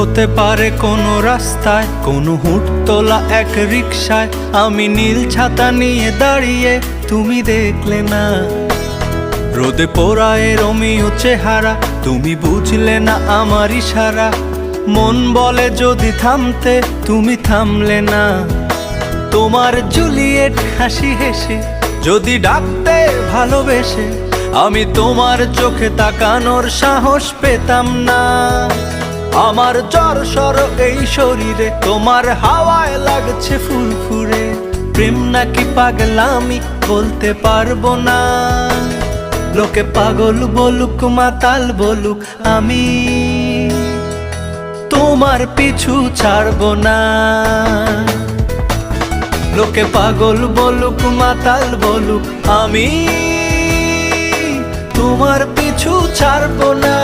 হতে পারে কোনো রাস্তায়, কোনো হুটতোলা এক রিকশায় আমি নীল ছাতা নিয়ে দাঁড়িয়ে, তুমি দেখলে না। রোদে পোড়ায় রোমিও চেহারা, তুমি বুঝলে না আমার ইশারা। মন বলে যদি থামতে, তুমি থামলে না। তোমার জুলিয়েট হাসি হেসে যদি ডাকতে ভালোবেসে, আমি তোমার চোখে তাকানোর সাহস পেতাম না। আমার জ্বর এই শরীরে, তোমার হাওয়ায় লাগছে ফুরফুরে। প্রেম নাকি পাগলামি বলতে পারবো না। লোকে পাগল বলুক মাতাল বলুক, আমি তোমার পিছু ছাড়বো না। লোকে পাগল বলুক মাতাল বলুক, আমি তোমার পিছু ছাড়বো না।